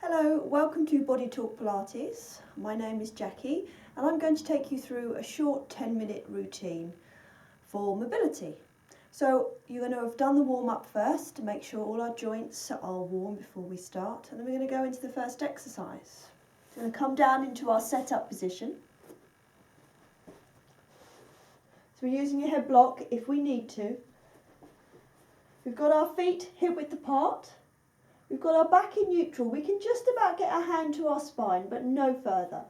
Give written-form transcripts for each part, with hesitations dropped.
Hello, welcome to Body Torque Pilates. My name is Jackie and I'm going to take you through a short 10-minute routine for mobility. So you're going to have done the warm-up first to make sure all our joints are warm before we start, and then we're going to go into the first exercise. We're going to come down into our set-up position. So we're using a head block if we need to. We've got our feet hip-width apart. We've got our back in neutral. We can just about get our hand to our spine, but no further.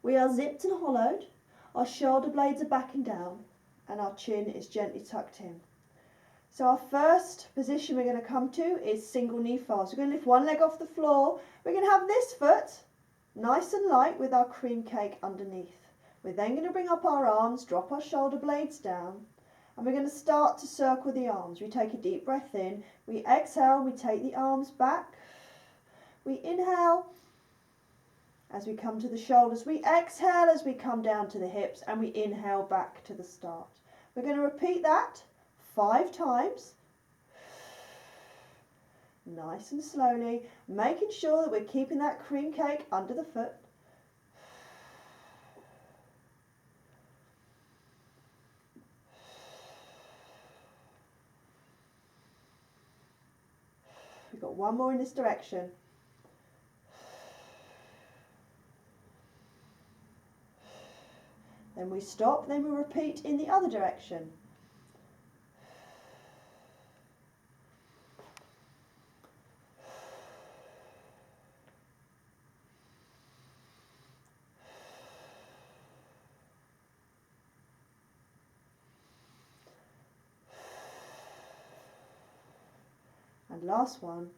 We are zipped and hollowed. Our shoulder blades are back and down, and our chin is gently tucked in. So our first position we're going to come to is single knee fast. We're going to lift one leg off the floor. We're going to have this foot nice and light with our cream cake underneath. We're then going to bring up our arms, drop our shoulder blades down, and we're going to start to circle the arms. We take a deep breath in, we exhale, we take the arms back, we inhale as we come to the shoulders, we exhale as we come down to the hips, and we inhale back to the start. We're going to repeat that 5 times, nice and slowly, making sure that we're keeping that cream cake under the foot. We've got one more in this direction. Then we stop, then we repeat in the other direction. And last one.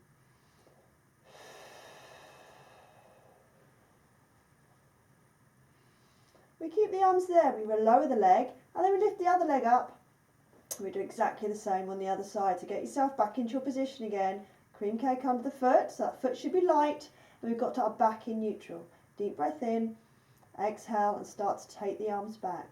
We keep the arms there, we will lower the leg, and then we lift the other leg up. We do exactly the same on the other side. To get yourself back into your position again, cream cake under the foot, so that foot should be light, and we've got our back in neutral. Deep breath in, exhale, and start to take the arms back.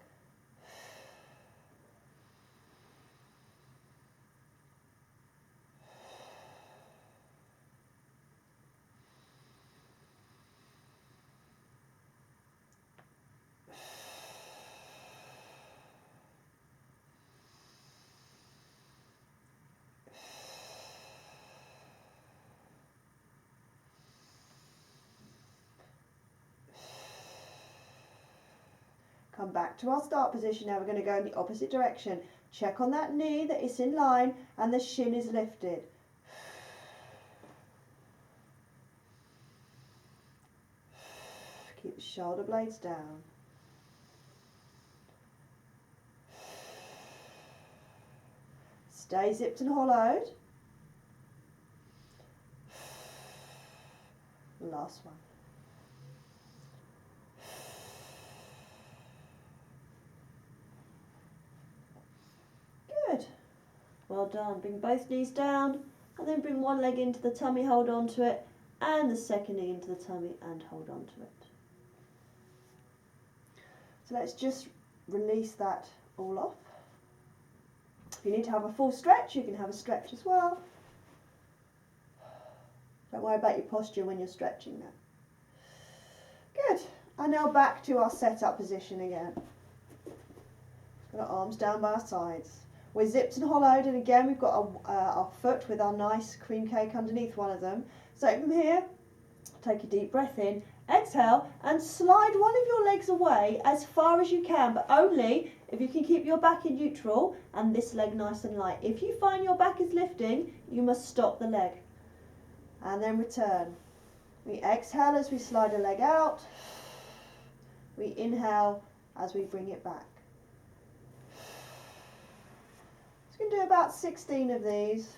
Come back to our start position. Now we're going to go in the opposite direction. Check on that knee that it's in line and the shin is lifted. Keep the shoulder blades down. Stay zipped and hollowed. Last one. Good. Well done. Bring both knees down and then bring one leg into the tummy, hold on to it, and the second knee into the tummy and hold on to it. So let's just release that all off. If you need to have a full stretch, you can have a stretch as well. Don't worry about your posture when you're stretching now. Good. And now back to our set-up position again. Got our arms down by our sides. We're zipped and hollowed, and again we've got our foot with our nice cream cake underneath one of them. So from here, take a deep breath in, exhale, and slide one of your legs away as far as you can, but only if you can keep your back in neutral and this leg nice and light. If you find your back is lifting, you must stop the leg. And then return. We exhale as we slide a leg out. We inhale as we bring it back. So we can do about 16 of these.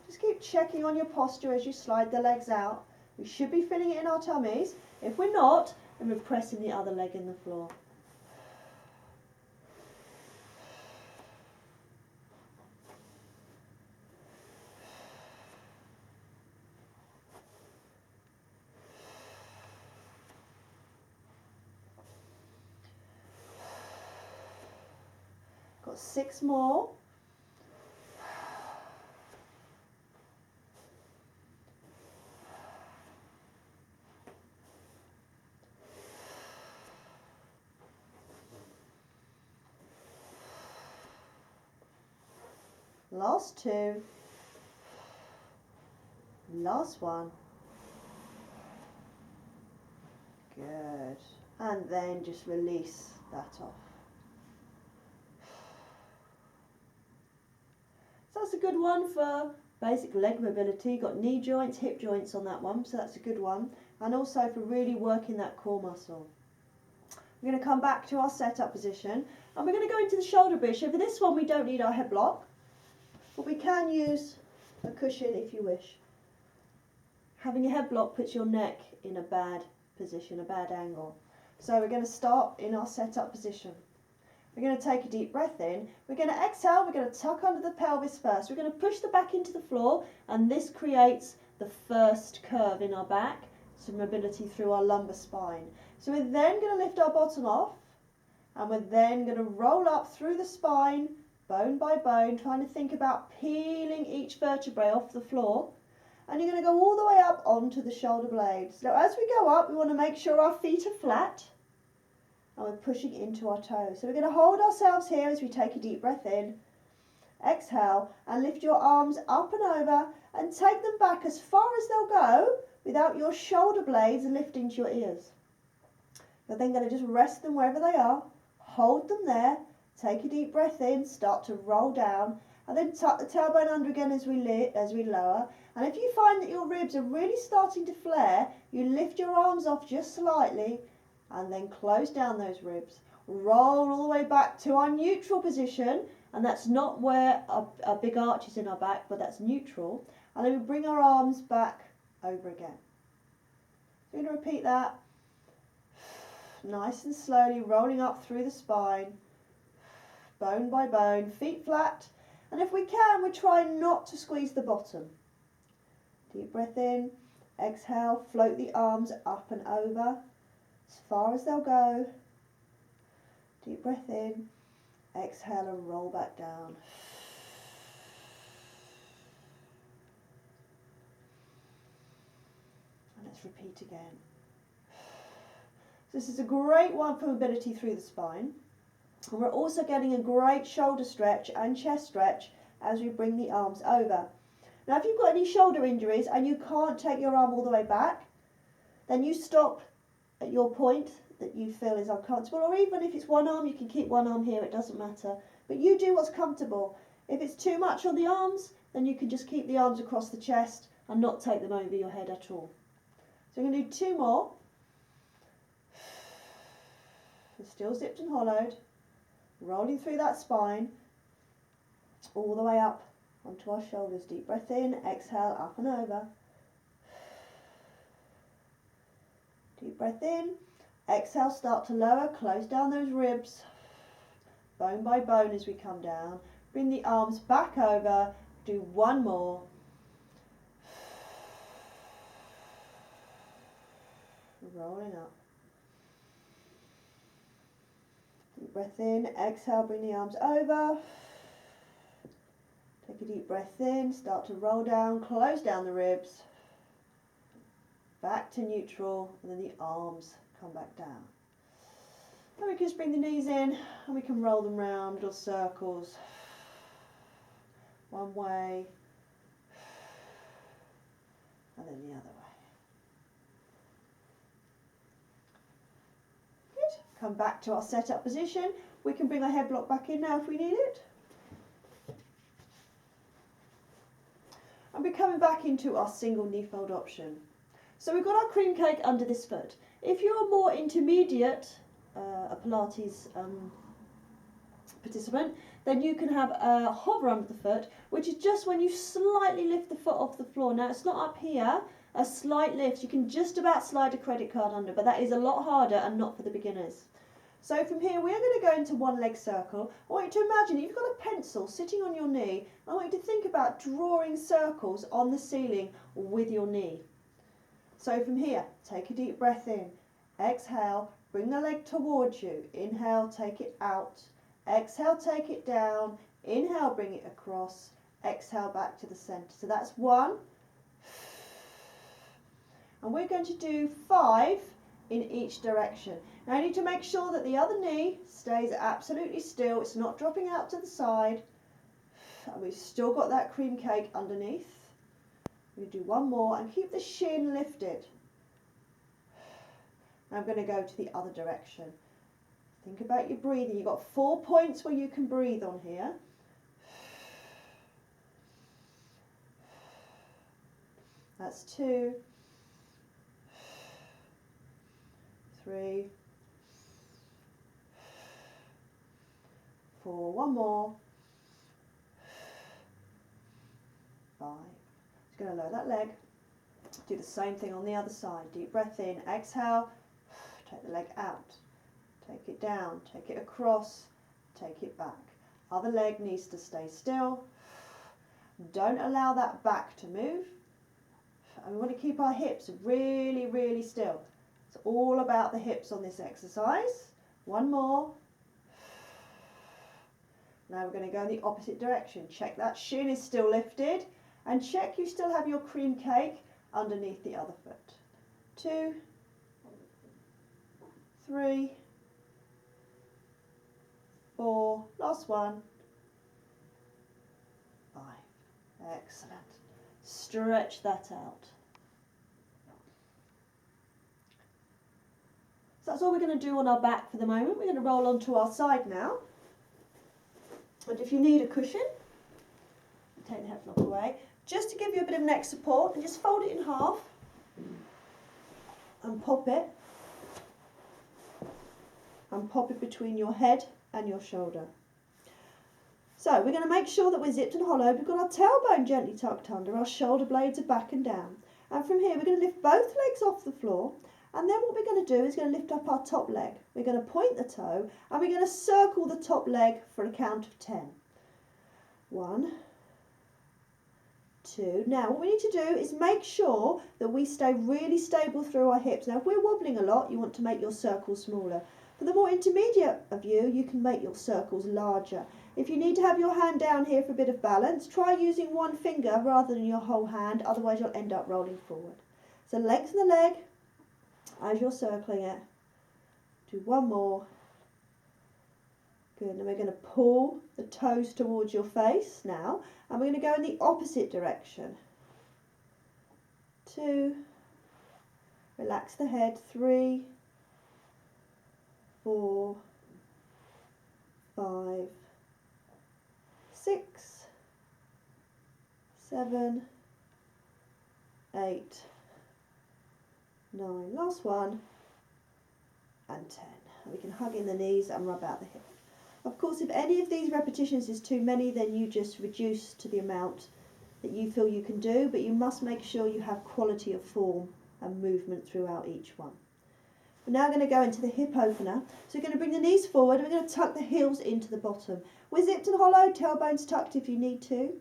Just keep checking on your posture as you slide the legs out. We should be feeling it in our tummies. If we're not, then we're pressing the other leg in the floor. Got 6 more. Last two. Last one. Good. And then just release that off. So that's a good one for basic leg mobility. Got knee joints, hip joints on that one, so that's a good one. And also for really working that core muscle. We're going to come back to our setup position and we're going to go into the shoulder bridge. So for this one we don't need our head block, but we can use a cushion if you wish. Having a head block puts your neck in a bad position, a bad angle. So we're going to start in our setup position. We're going to take a deep breath in. We're going to exhale. We're going to tuck under the pelvis first. We're going to push the back into the floor, and this creates the first curve in our back, some mobility through our lumbar spine. So we're then going to lift our bottom off, and we're then going to roll up through the spine, bone by bone, trying to think about peeling each vertebrae off the floor. And you're going to go all the way up onto the shoulder blades. Now as we go up, we want to make sure our feet are flat and we're pushing into our toes. So we're going to hold ourselves here as we take a deep breath in, exhale, and lift your arms up and over and take them back as far as they'll go without your shoulder blades lifting to your ears. You're then going to just rest them wherever they are, hold them there, take a deep breath in, start to roll down, and then tuck the tailbone under again as we lower. And if you find that your ribs are really starting to flare, you lift your arms off just slightly and then close down those ribs. Roll all the way back to our neutral position, and that's not where our big arch is in our back, but that's neutral. And then we bring our arms back over again. So we're going to repeat that nice and slowly, rolling up through the spine, bone by bone, feet flat. And if we can, we try not to squeeze the bottom. Deep breath in, exhale, float the arms up and over as far as they'll go. Deep breath in, exhale and roll back down. And let's repeat again. So this is a great one for mobility through the spine. And we're also getting a great shoulder stretch and chest stretch as we bring the arms over. Now if you've got any shoulder injuries and you can't take your arm all the way back, then you stop at your point that you feel is uncomfortable, or even if it's one arm, you can keep one arm here, it doesn't matter. But you do what's comfortable. If it's too much on the arms, then you can just keep the arms across the chest and not take them over your head at all. So we're going to do two more. Still zipped and hollowed. Rolling through that spine, all the way up onto our shoulders. Deep breath in, exhale, up and over. Deep breath in, exhale, start to lower, close down those ribs, bone by bone as we come down. Bring the arms back over, do one more. Rolling up. Deep breath in, exhale, bring the arms over. Take a deep breath in, start to roll down, close down the ribs. Back to neutral, and then the arms come back down. Then we can just bring the knees in and we can roll them round, little circles. One way, and then the other way. Come back to our setup position. We can bring our head block back in now if we need it. And we're coming back into our single knee fold option. So we've got our cream cake under this foot. If you're more intermediate, a Pilates participant, then you can have a hover under the foot, which is just when you slightly lift the foot off the floor. Now it's not up here, a slight lift. You can just about slide a credit card under, but that is a lot harder and not for the beginners. So from here we're going to go into one leg circle. I want you to imagine you've got a pencil sitting on your knee. I want you to think about drawing circles on the ceiling with your knee. So from here, take a deep breath in. Exhale, bring the leg towards you. Inhale, take it out. Exhale, take it down. Inhale, bring it across. Exhale, back to the centre. So that's one. And we're going to do 5 in each direction. Now you need to make sure that the other knee stays absolutely still. It's not dropping out to the side. And we've still got that cream cake underneath. We do one more and keep the shin lifted. Now I'm going to go to the other direction. Think about your breathing. You've got 4 points where you can breathe on here. That's 2, 3, 4, one more, 5. Just going to lower that leg. Do the same thing on the other side. Deep breath in, exhale, take the leg out, take it down, take it across, take it back. Other leg needs to stay still. Don't allow that back to move. And we want to keep our hips really, really still. It's all about the hips on this exercise. One more. Now we're going to go in the opposite direction. Check that shin is still lifted and check you still have your cream cake underneath the other foot. 2, 3, 4, last one, 5. Excellent. Stretch that out. So that's all we're going to do on our back for the moment. We're going to roll onto our side now. And if you need a cushion, take the headlock away, just to give you a bit of neck support, and just fold it in half and pop it between your head and your shoulder. So we're going to make sure that we're zipped and hollowed. We've got our tailbone gently tucked under, our shoulder blades are back and down. And from here we're going to lift both legs off the floor, and then what we're going to do is going to lift up our top leg. We're going to point the toe and we're going to circle the top leg for a count of 10. 1, 2. Now what we need to do is make sure that we stay really stable through our hips. Now if we're wobbling a lot, you want to make your circles smaller. For the more intermediate of you can make your circles larger. If you need to have your hand down here for a bit of balance, try using one finger rather than your whole hand, otherwise you'll end up rolling forward. So lengthen the leg as you're circling it. Do one more. Good, and we're going to pull the toes towards your face now, and we're going to go in the opposite direction. 2, relax the head, 3, 4, 5, 6, 7, 8, 9, last one, and 10. We can hug in the knees and rub out the hip. Of course, if any of these repetitions is too many, then you just reduce to the amount that you feel you can do, but you must make sure you have quality of form and movement throughout each one. We're now going to go into the hip opener. So we're going to bring the knees forward and we're going to tuck the heels into the bottom. We're zipped and hollow, tailbones tucked if you need to.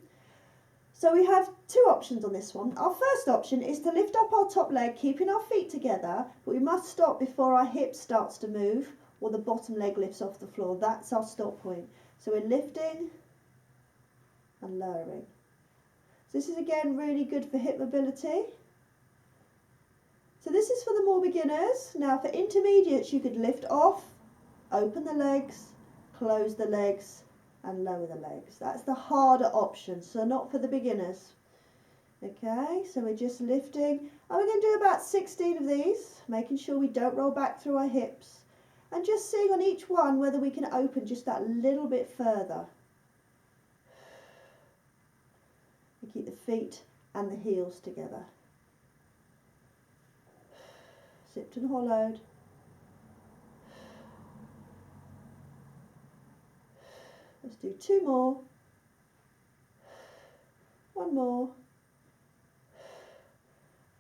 So we have 2 options on this one. Our first option is to lift up our top leg, keeping our feet together, but we must stop before our hip starts to move or the bottom leg lifts off the floor. That's our stop point. So we're lifting and lowering. So this is again really good for hip mobility. So this is for the more beginners. Now for intermediates, you could lift off, open the legs, close the legs and lower the legs. That's the harder option, so not for the beginners. Okay, so we're just lifting, and we're going to do about 16 of these, making sure we don't roll back through our hips, and just seeing on each one whether we can open just that little bit further. We keep the feet and the heels together. Zipped and hollowed. Let's do 2 more. 1 more.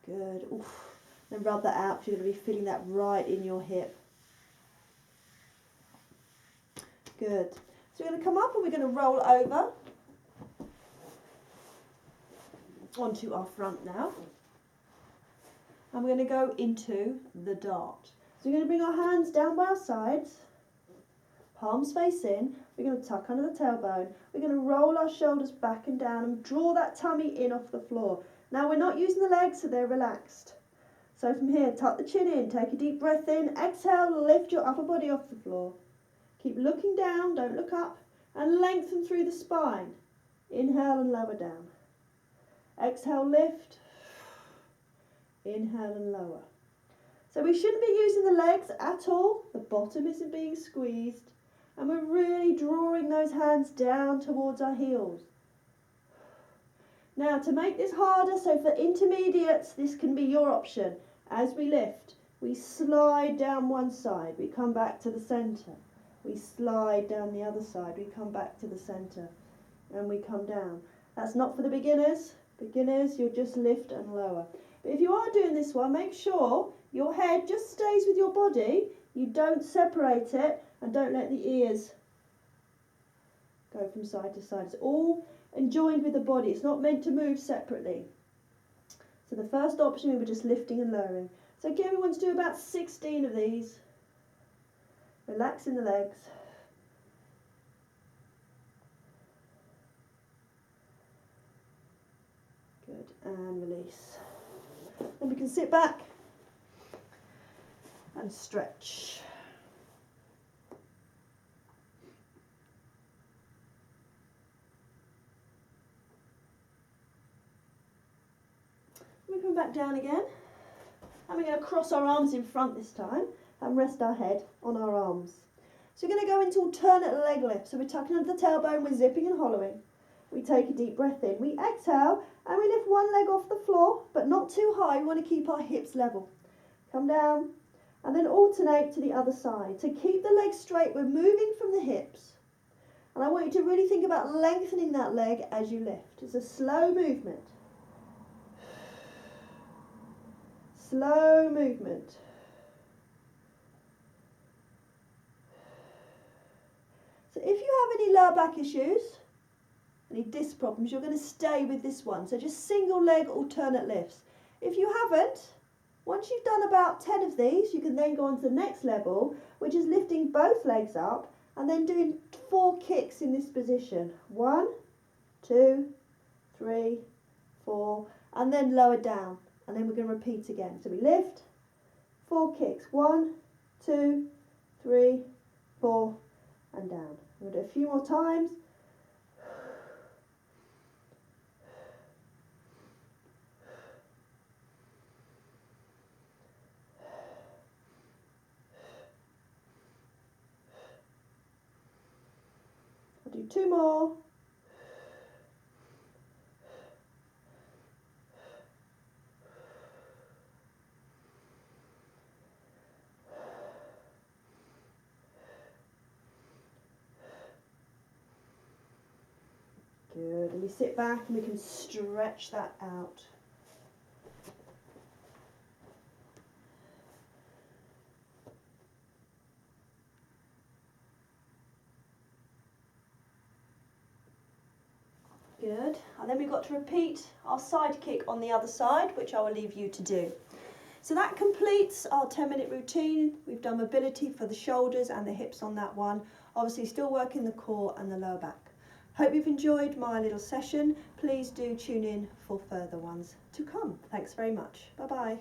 Good. Oof. Then rub that out, because you're going to be feeling that right in your hip. Good. So we're going to come up and we're going to roll over onto our front now. And we're going to go into the dart. So we're going to bring our hands down by our sides, palms face in. We're going to tuck under the tailbone. We're going to roll our shoulders back and down and draw that tummy in off the floor. Now we're not using the legs, so they're relaxed. So from here, tuck the chin in, take a deep breath in, exhale, lift your upper body off the floor. Keep looking down, don't look up, and lengthen through the spine. Inhale and lower down. Exhale, lift. Inhale and lower. So we shouldn't be using the legs at all. The bottom isn't being squeezed. And we're really drawing those hands down towards our heels. Now to make this harder, so for intermediates, this can be your option. As we lift, we slide down one side, we come back to the centre. We slide down the other side, we come back to the centre. And we come down. That's not for the beginners. Beginners, you'll just lift and lower. But if you are doing this one, make sure your head just stays with your body. You don't separate it and don't let the ears go from side to side. It's all joined with the body. It's not meant to move separately. So the first option, we were just lifting and lowering. So again, we want to do about 16 of these. Relaxing the legs. Good, and release. Then we can sit back and stretch. We come back down again, and we're going to cross our arms in front this time and rest our head on our arms. So we're going to go into alternate leg lift. So we're tucking under the tailbone, we're zipping and hollowing. We take a deep breath in, we exhale, and we lift one leg off the floor, but not too high. We want to keep our hips level. Come down, and then alternate to the other side. To keep the legs straight, we're moving from the hips. And I want you to really think about lengthening that leg as you lift. It's a slow movement. Slow movement. So if you have any lower back issues, any disc problems, you're going to stay with this one. So just single leg alternate lifts. If you haven't, once you've done about 10 of these, you can then go on to the next level, which is lifting both legs up and then doing 4 kicks in this position. 1, 2, 3, 4, and then lower down. And then we're going to repeat again. So we lift, 4 kicks. 1, 2, 3, 4, and down. We'll do a few more times. I'll do 2 more. Good, and we sit back and we can stretch that out. Good, and then we've got to repeat our side kick on the other side, which I will leave you to do. So that completes our 10-minute routine. We've done mobility for the shoulders and the hips on that one. Obviously still working the core and the lower back. Hope you've enjoyed my little session. Please do tune in for further ones to come. Thanks very much. Bye-bye.